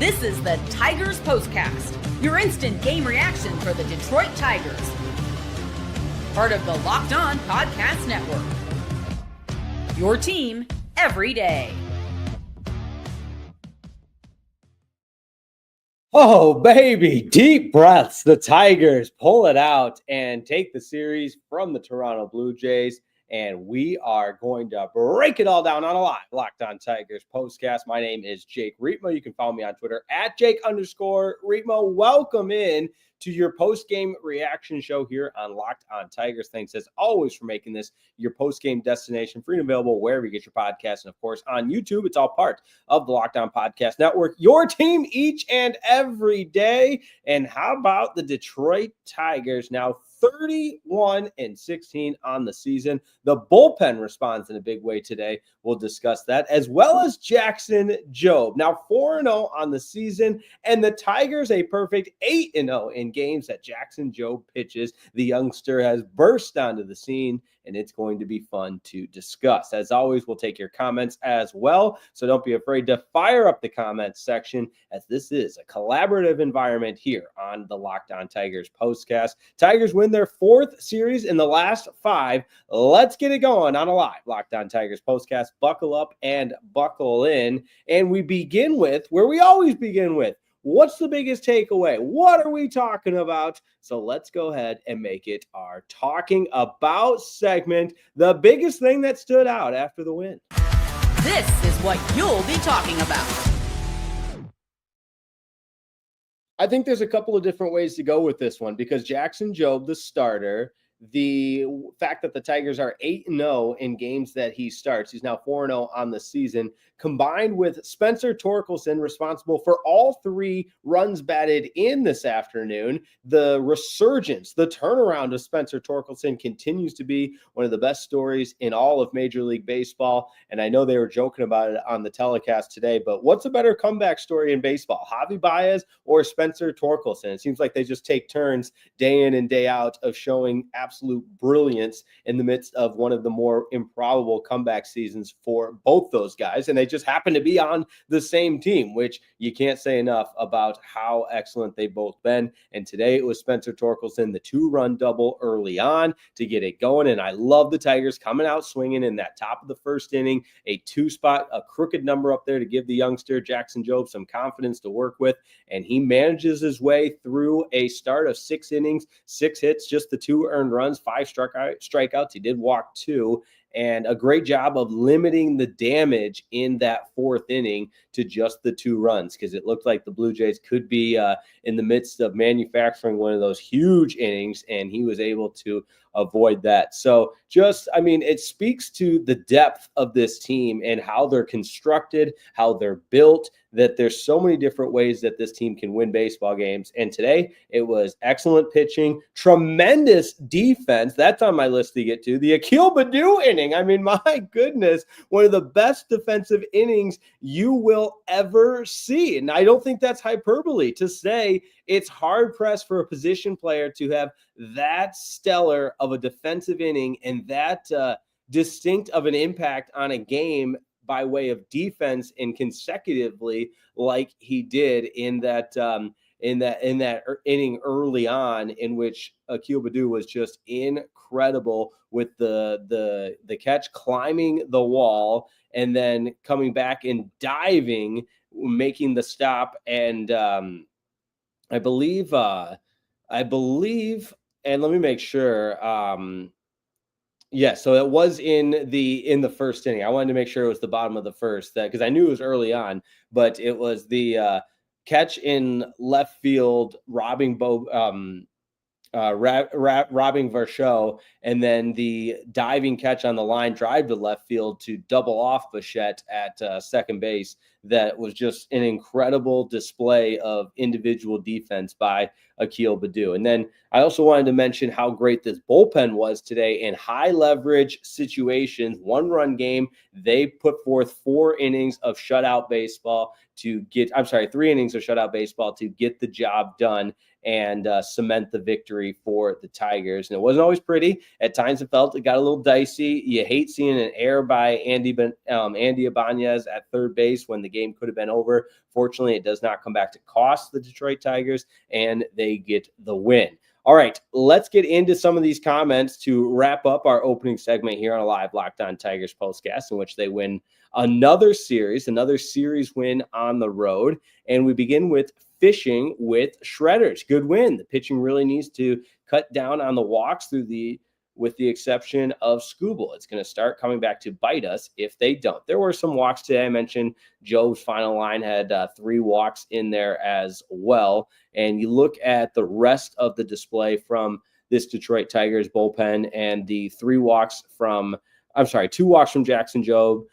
This is the Tigers POSTCAST, your instant game reaction for the Detroit Tigers. Part of the Locked On Podcast Network. Your team every day. Oh, baby, deep breaths. The Tigers pull it out and take the series from the Toronto Blue Jays. And we are going to break it all down on a live Locked On Tigers postcast. My name is Jake Rietmo. You can follow me on Twitter at Jake_Rietmo. Welcome in to your post-game reaction show here on Locked On Tigers. Thanks as always for making this your post-game destination, free and available wherever you get your podcasts. And of course, on YouTube, it's all part of the Locked On Podcast Network, your team each and every day. And how about the Detroit Tigers now 31-16 on the season? The bullpen responds in a big way today. We'll discuss that, as well as Jackson Jobe. Now 4-0 on the season, and the Tigers a perfect 8-0 in games that Jackson Jobe pitches. The youngster has burst onto the scene, and it's going to be fun to discuss. As always, we'll take your comments as well, so don't be afraid to fire up the comments section, as this is a collaborative environment here on the Locked On Tigers postcast. Tigers win their fourth series in the last 5. Let's get it going on a live Locked On Tigers postcast. Buckle up and buckle in, and we begin with where we always begin with. What's the biggest takeaway? What are we talking about? So let's go ahead and make it our talking about segment. The biggest thing that stood out after the win. This is what you'll be talking about. I think there's a couple of different ways to go with this one, because Jackson Jobe, the starter, the fact that the Tigers are 8-0 in games that he starts, he's now 4-0 on the season, combined with Spencer Torkelson, responsible for all 3 runs batted in this afternoon. The resurgence, the turnaround of Spencer Torkelson continues to be one of the best stories in all of Major League Baseball. And I know they were joking about it on the telecast today, but what's a better comeback story in baseball, Javi Baez or Spencer Torkelson? It seems like they just take turns day in and day out of showing absolute brilliance in the midst of one of the more improbable comeback seasons for both those guys. And they just happen to be on the same team, which you can't say enough about how excellent they've both been. And today it was Spencer Torkelson, the 2-run double early on to get it going. And I love the Tigers coming out swinging in that top of the first inning, a 2-spot, a crooked number up there to give the youngster Jackson Jobe some confidence to work with. And he manages his way through a start of 6 innings, 6 hits, just the 2 earned runs, 5 strikeouts. He did walk 2. And a great job of limiting the damage in that 4th inning to just the 2 runs, because it looked like the Blue Jays could be in the midst of manufacturing one of those huge innings, and he was able to avoid that. So it speaks to the depth of this team and how they're constructed, how they're built, that there's so many different ways that this team can win baseball games. And today it was excellent pitching, tremendous defense. That's on my list to get to. The Akil Baddoo inning. I mean, my goodness, one of the best defensive innings you will ever see. And I don't think that's hyperbole to say it's hard pressed for a position player to have that stellar of a defensive inning and that distinct of an impact on a game by way of defense and consecutively like he did in that inning early on, in which Akil Baddoo was just incredible with the catch, climbing the wall and then coming back and diving, making the stop. And I believe, and let me make sure. Yeah, so it was in the first inning. I wanted to make sure it was the bottom of the first, because I knew it was early on, but it was the catch in left field, robbing Varsho, and then the diving catch on the line drive to left field to double off Bichette at second base. That was just an incredible display of individual defense by Akil Baddoo. And then I also wanted to mention how great this bullpen was today in high leverage situations, 1-run game. They put forth 4 innings of shutout baseball to get, 3 innings of shutout baseball to get the job done and cement the victory for the Tigers. And it wasn't always pretty. At times it felt it got a little dicey. You hate seeing an error by Andy Ibanez at third base when the game could have been over. Fortunately, it does not come back to cost the Detroit Tigers, and they get the win. All right, let's get into some of these comments to wrap up our opening segment here on a live Locked On Tigers postcast, in which they win another series win on the road. And we begin with fishing with shredders. Good win. The pitching really needs to cut down on the walks with the exception of Skubal. It's going to start coming back to bite us if they don't. There were some walks today. I mentioned Jobe's final line had 3 walks in there as well. And you look at the rest of the display from this Detroit Tigers bullpen, and the 2 walks from Jackson Jobe,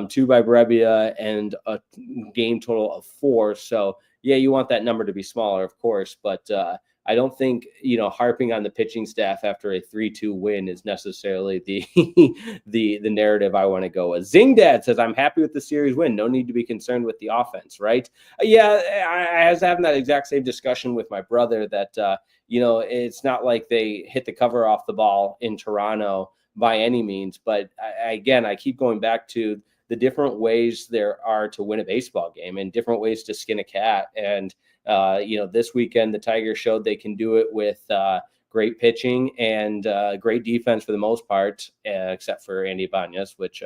2 by Brebbia, and a game total of 4. So yeah, you want that number to be smaller, of course, but I don't think, harping on the pitching staff after a 3-2 win is necessarily the narrative I want to go with. Zingdad says, I'm happy with the series win. No need to be concerned with the offense, right? Yeah, I was having that exact same discussion with my brother that, it's not like they hit the cover off the ball in Toronto by any means. But I keep going back to the different ways there are to win a baseball game and different ways to skin a cat. And, this weekend, the Tigers showed they can do it with great pitching and great defense for the most part, except for Andy Ibanez, which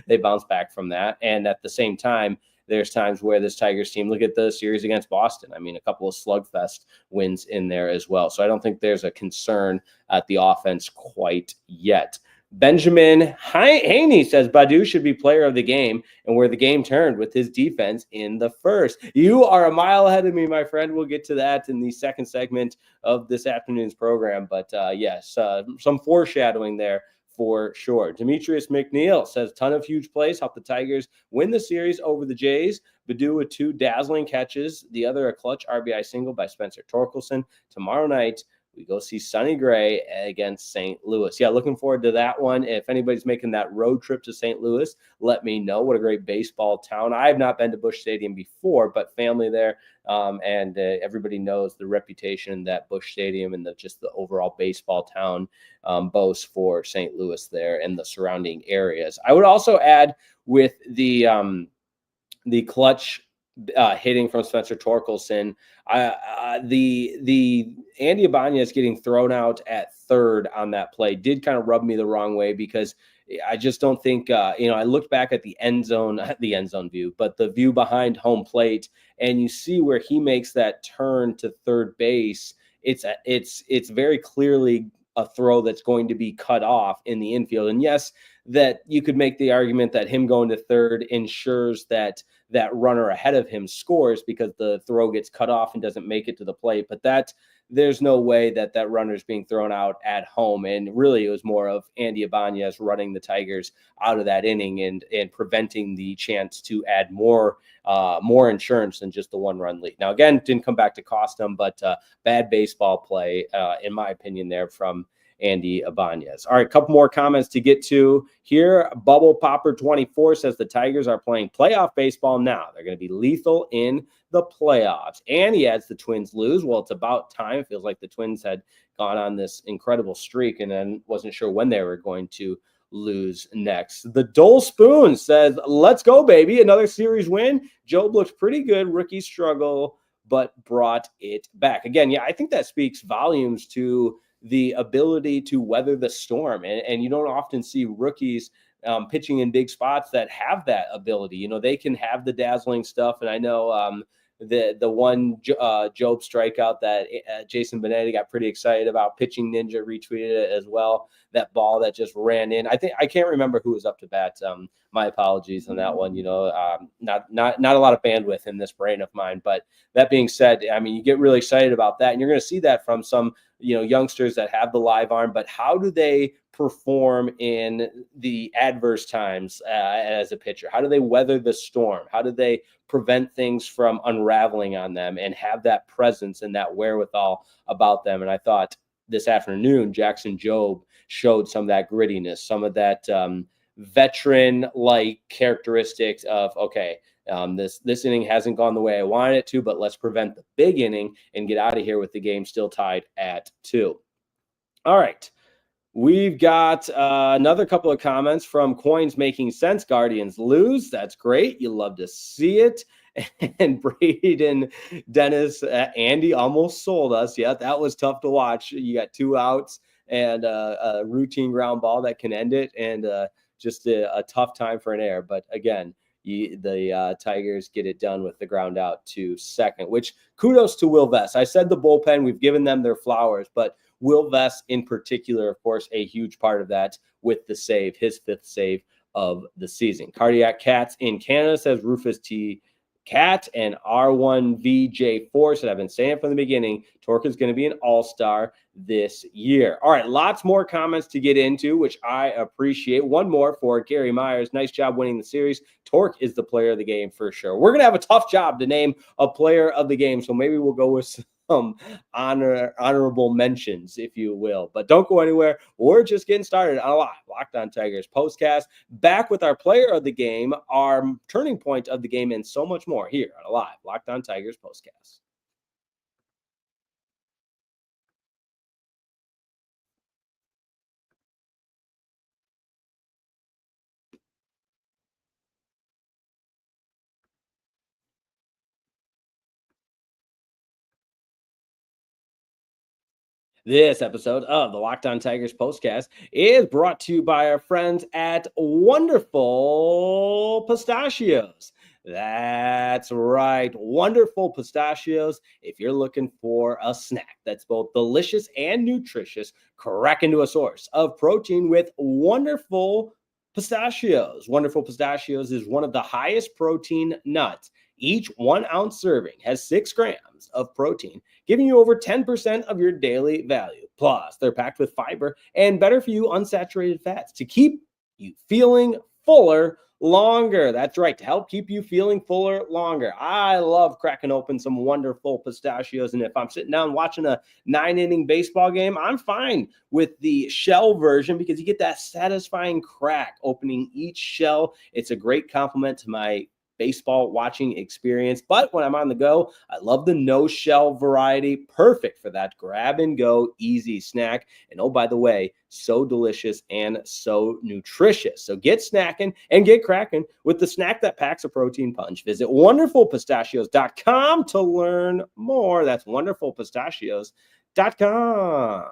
they bounced back from that. And at the same time, there's times where this Tigers team, look at the series against Boston. I mean, a couple of slugfest wins in there as well. So I don't think there's a concern at the offense quite yet. Benjamin Haney says Baddoo should be player of the game and where the game turned with his defense in the first. You are a mile ahead of me, my friend. We'll get to that in the second segment of this afternoon's program. But yes, some foreshadowing there for sure. Demetrius McNeil says ton of huge plays help the Tigers win the series over the Jays. Baddoo with 2 dazzling catches, the other a clutch RBI single by Spencer Torkelson. Tomorrow night, we go see Sonny Gray against St. Louis. Yeah, looking forward to that one. If anybody's making that road trip to St. Louis, let me know. What a great baseball town. I have not been to Busch Stadium before, but family there, and everybody knows the reputation that Busch Stadium and just the overall baseball town boasts for St. Louis there and the surrounding areas. I would also add with the clutch hitting from Spencer Torkelson, the Andy Ibanez getting thrown out at third on that play did kind of rub me the wrong way, because I just don't think, I looked back at the end zone view, but the view behind home plate, and you see where he makes that turn to third base. It's very clearly a throw that's going to be cut off in the infield. And yes, that you could make the argument that him going to third ensures that runner ahead of him scores because the throw gets cut off and doesn't make it to the plate. But there's no way that runner is being thrown out at home. And really, it was more of Andy Ibanez running the Tigers out of that inning and preventing the chance to add more insurance than just the 1-run lead. Now, again, didn't come back to cost them, but bad baseball play, in my opinion, there from Andy Ibanez. All right, a couple more comments to get to here. Bubble Popper 24 says the Tigers are playing playoff baseball now. They're going to be lethal in the playoffs. And he adds the Twins lose. Well, it's about time. It feels like the Twins had gone on this incredible streak and then wasn't sure when they were going to lose next. The Dole Spoon says, let's go, baby. Another series win. Jobe looks pretty good. Rookie struggle, but brought it back. Again, yeah, I think that speaks volumes to the ability to weather the storm. And you don't often see rookies pitching in big spots that have that ability. They can have the dazzling stuff. And I know the one Jobe strikeout that Jason Benetti got pretty excited about. Pitching Ninja retweeted it as well. That ball that just ran in. I can't remember who was up to bat. My apologies on that one. Not a lot of bandwidth in this brain of mine. But that being said, I mean, you get really excited about that, and you're going to see that from some youngsters that have the live arm. But how do they perform in the adverse times as a pitcher? How do they weather the storm? How do they prevent things from unraveling on them and have that presence and that wherewithal about them? And I thought this afternoon, Jackson Jobe showed some of that grittiness, some of that veteran-like characteristics of, okay, this inning hasn't gone the way I wanted it to, but let's prevent the big inning and get out of here with the game still tied at 2. All right. We've got another couple of comments from Coins Making Sense. Guardians lose. That's great. You love to see it. And Braden Dennis, Andy almost sold us. Yeah, that was tough to watch. You got 2 outs and a routine ground ball that can end it, and just a tough time for an error. But again, the Tigers get it done with the ground out to second, which kudos to Will Vest. I said the bullpen, we've given them their flowers, but Will Vest in particular, of course, a huge part of that with the save, his 5th save of the season. Cardiac Cats in Canada says Rufus T. Cat and R1VJ4 said, I've been saying from the beginning, Torque is going to be an all-star this year. All right, lots more comments to get into, which I appreciate. One more for Gary Myers. Nice job winning the series. Torque is the player of the game for sure. We're going to have a tough job to name a player of the game, so maybe we'll go with some honorable mentions, if you will. But don't go anywhere. We're just getting started on a live Locked On Tigers postcast, back with our player of the game, our turning point of the game, and so much more here on a live Locked On Tigers postcast. This episode of the Locked On Tigers postcast is brought to you by our friends at Wonderful Pistachios. That's right, Wonderful Pistachios. If you're looking for a snack that's both delicious and nutritious, crack into a source of protein with Wonderful Pistachios. Wonderful Pistachios is one of the highest protein nuts. Each 1 ounce serving has 6 grams of protein, giving you over 10% of your daily value. Plus, they're packed with fiber and better for you unsaturated fats to keep you feeling fuller longer. That's right, to help keep you feeling fuller longer. I love cracking open some Wonderful Pistachios, and if I'm sitting down watching a 9-inning baseball game, I'm fine with the shell version because you get that satisfying crack opening each shell. It's a great compliment to my baseball watching experience. But when I'm on the go, I love the no shell variety. Perfect for that grab and go easy snack. And oh, by the way, so delicious and so nutritious. So get snacking and get cracking with the snack that packs a protein punch. Visit wonderfulpistachios.com to learn more. That's wonderfulpistachios.com.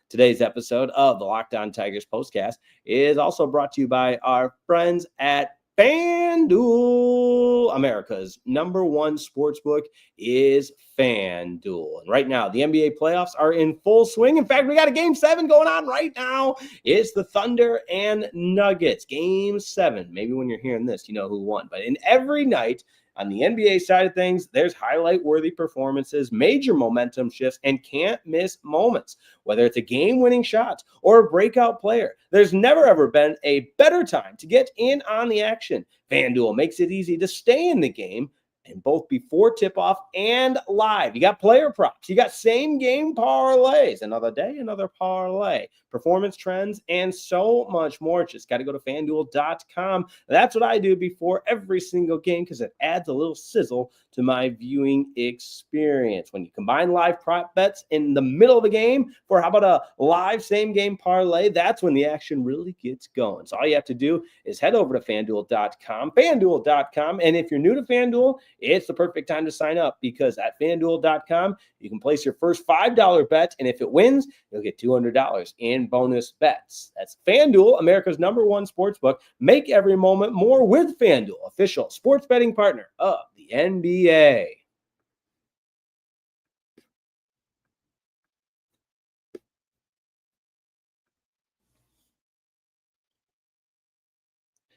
Today's episode of the Locked On Tigers postcast is also brought to you by our friends at FanDuel. America's #1 sportsbook is FanDuel. And right now, the NBA playoffs are in full swing. In fact, we got a Game 7 going on right now. It's the Thunder and Nuggets. Game 7. Maybe when you're hearing this, you know who won. But in every night, on the NBA side of things, there's highlight-worthy performances, major momentum shifts, and can't-miss moments. Whether it's a game-winning shot or a breakout player, there's never, ever been a better time to get in on the action. FanDuel makes it easy to stay in the game, and both before tip-off and live. You got player props. You got same-game parlays. Another day, another parlay. Performance trends, and so much more. Just got to go to FanDuel.com. That's what I do before every single game because it adds a little sizzle to my viewing experience. When you combine live prop bets in the middle of a game for how about a live same-game parlay, that's when the action really gets going. So all you have to do is head over to FanDuel.com, FanDuel.com, and if you're new to FanDuel, it's the perfect time to sign up because at FanDuel.com, you can place your first $5 bet, and if it wins, you'll get $200 in bonus bets. That's FanDuel, America's #1 sportsbook. Make every moment more with FanDuel, official sports betting partner of the NBA.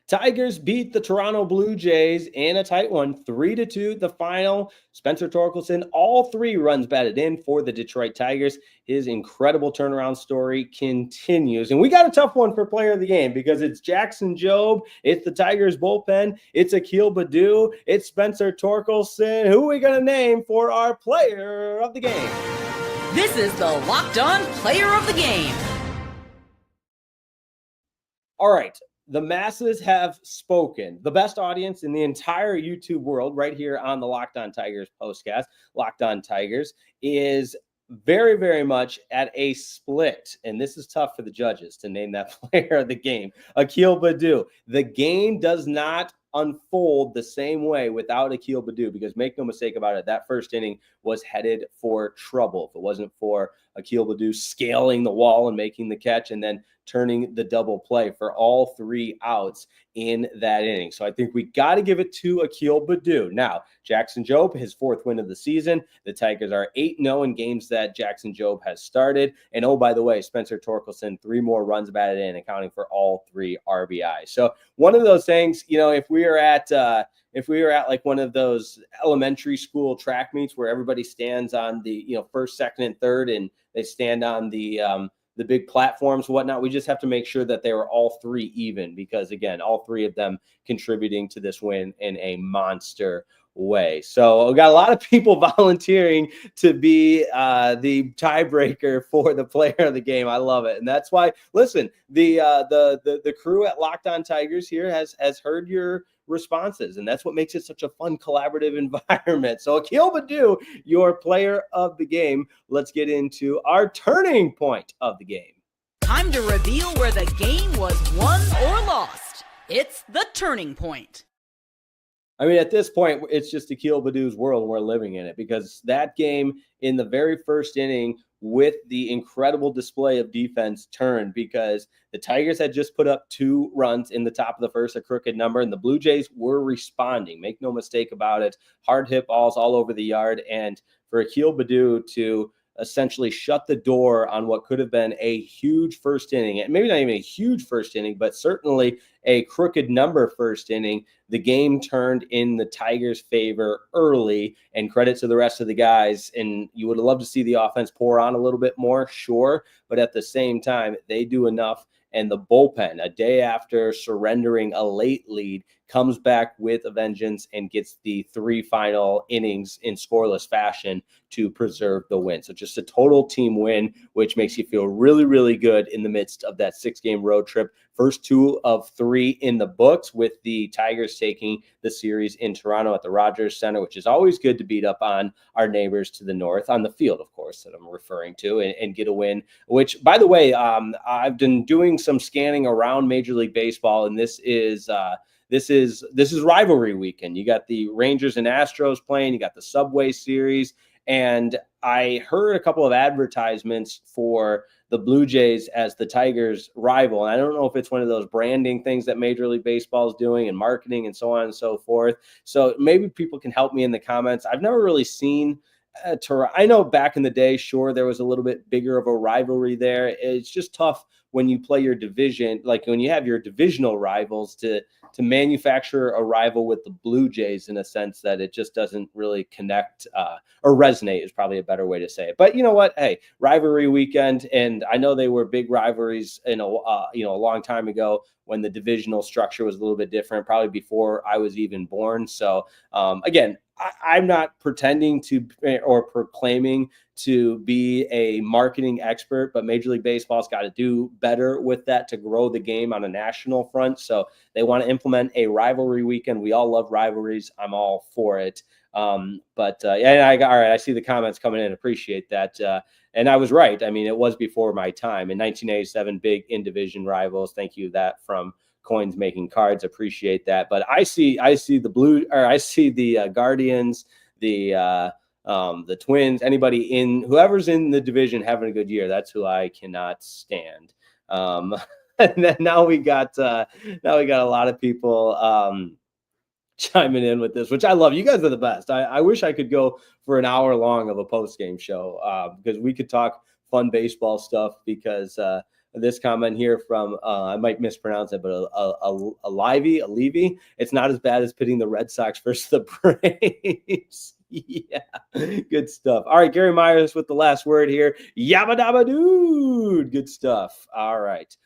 Tigers beat the Toronto Blue Jays in a tight one, 3-2, the final. Spencer Torkelson, all 3 runs batted in for the Detroit Tigers. His incredible turnaround story continues. And we got a tough one for player of the game because it's Jackson Jobe, it's the Tigers bullpen, it's Akil Baddoo, it's Spencer Torkelson. Who are we going to name for our player of the game? This is the Locked On Player of the Game. All right. The masses have spoken. The best audience in the entire YouTube world right here on the Locked On Tigers postcast, Locked On Tigers, is very, very much at a split. And this is tough for the judges to name that player of the game. Akil Baddoo. The game does not unfold the same way without Akil Baddoo, because make no mistake about it, that first inning was headed for trouble. If it wasn't for Akil Baddoo scaling the wall and making the catch and then turning the double play for all 3 outs in that inning. So I think we got to give it to Akil Baddoo. Now, Jackson Jobe, his 4th win of the season. The Tigers are 8-0 in games that Jackson Jobe has started. And oh, by the way, Spencer Torkelson, 3 more runs batted in, accounting for all 3 RBIs. So one of those things, if we were at like one of those elementary school track meets where everybody stands on the, first, second, and third, and they stand on the big platforms, whatnot, we just have to make sure that they were all 3 even, because again, all 3 of them contributing to this win in a monster way. So we got a lot of people volunteering to be the tiebreaker for the player of the game. I love it. And that's why, listen, the crew at Locked On Tigers here has heard your responses, and that's what makes it such a fun collaborative environment. So Akil Baddoo, your player of the game. Let's get into our turning point of the game. Time to reveal where the game was won or lost. It's the turning point. I mean, at this point, it's just Akil Baddoo's world, and we're living in it, because that game in the very first inning with the incredible display of defense turned, because the Tigers had just put up 2 runs in the top of the first, a crooked number, and the Blue Jays were responding. Make no mistake about it. Hard hit balls all over the yard. And for Akil Baddoo to essentially shut the door on what could have been a huge first inning, and maybe not even a huge first inning, but certainly a crooked number first inning, the game turned in the Tigers' favor early, and credit to the rest of the guys. And you would have loved to see the offense pour on a little bit more, sure, but at the same time, they do enough. And the bullpen, a day after surrendering a late lead, comes back with a vengeance and gets the 3 final innings in scoreless fashion to preserve the win. So just a total team win, which makes you feel really, really good in the midst of that 6-game road trip. First 2 of 3 in the books, with the Tigers taking the series in Toronto at the Rogers Center, which is always good to beat up on our neighbors to the north, on the field, of course, that I'm referring to, and get a win, which, by the way, I've been doing some scanning around Major League Baseball, and this is rivalry weekend. You got the Rangers and Astros playing, you got the Subway Series, and I heard a couple of advertisements for the Blue Jays as the Tigers' rival. And I don't know if it's one of those branding things that Major League Baseball is doing, and marketing and so on and so forth. So maybe people can help me in the comments. I've never really seen I know back in the day, sure, there was a little bit bigger of a rivalry there. It's just tough when you play your division, like when you have your divisional rivals, to manufacture a rival with the Blue Jays, in a sense that it just doesn't really connect or resonate is probably a better way to say it. But you know what? Hey, rivalry weekend, and I know they were big rivalries in a long time ago when the divisional structure was a little bit different, probably before I was even born. So again, I'm not pretending to or proclaiming to be a marketing expert, but Major League Baseball's got to do better with that to grow the game on a national front. So they want to implement a rivalry weekend. We all love rivalries. I'm all for it. All right, I see the comments coming in. Appreciate that. And I was right. I mean, it was before my time. In 1987, big in-division rivals. Thank you. That from Coins Making Cards. Appreciate that. But I see the Guardians, the Twins, whoever's in the division having a good year. That's who I cannot stand. And then now we got a lot of people chiming in with this, which I love. You guys are the best. I wish I could go for an hour long of a post-game show because we could talk fun baseball stuff, because this comment here from, I might mispronounce it, but a Levy, it's not as bad as pitting the Red Sox versus the Braves. Yeah, good stuff. All right, Gary Myers with the last word here. Yabba dabba dude. Good stuff. All right.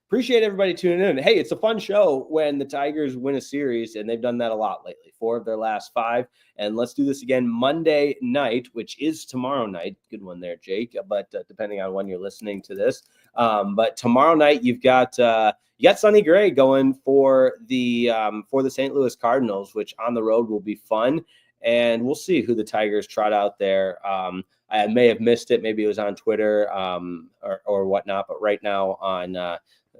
Appreciate everybody tuning in. Hey, it's a fun show when the Tigers win a series, and they've done that a lot lately. 4 of their last 5. And let's do this again Monday night, which is tomorrow night. Good one there, Jake. But depending on when you're listening to this, But tomorrow night you got Sonny Gray going for the St. Louis Cardinals, which on the road will be fun. And we'll see who the Tigers trot out there. I may have missed it. Maybe it was on Twitter or whatnot. But right now on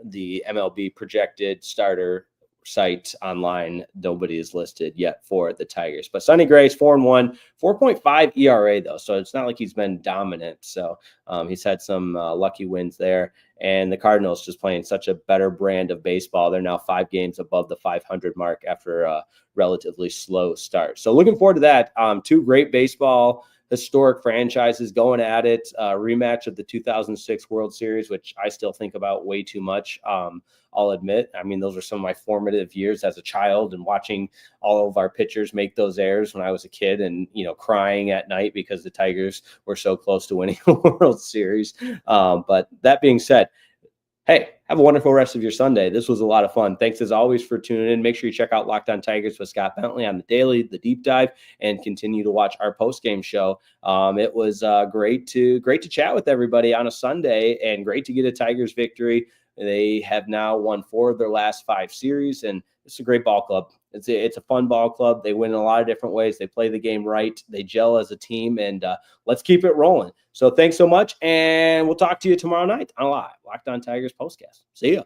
the MLB projected starter site online, nobody is listed yet for the Tigers. But Sonny Gray's 4-1, 4.5 ERA though, so it's not like he's been dominant. So he's had some lucky wins there. And the Cardinals just playing such a better brand of baseball. They're now 5 games above the 500 mark after a relatively slow start. So looking forward to that. 2 great baseball historic franchises going at it. Rematch of the 2006 World Series, which I still think about way too much. I'll admit. I mean, those were some of my formative years as a child, and watching all of our pitchers make those errors when I was a kid, and crying at night because the Tigers were so close to winning a World Series. But that being said, hey, have a wonderful rest of your Sunday. This was a lot of fun. Thanks as always for tuning in. Make sure you check out Locked On Tigers with Scott Bentley on the daily, the deep dive, and continue to watch our post-game show. It was great to chat with everybody on a Sunday, and great to get a Tigers victory. They have now won 4 of their last 5 series, and it's a great ball club. It's a fun ball club. They win in a lot of different ways. They play the game right. They gel as a team, and let's keep it rolling. So thanks so much, and we'll talk to you tomorrow night on Live Locked On Tigers postcast. See ya.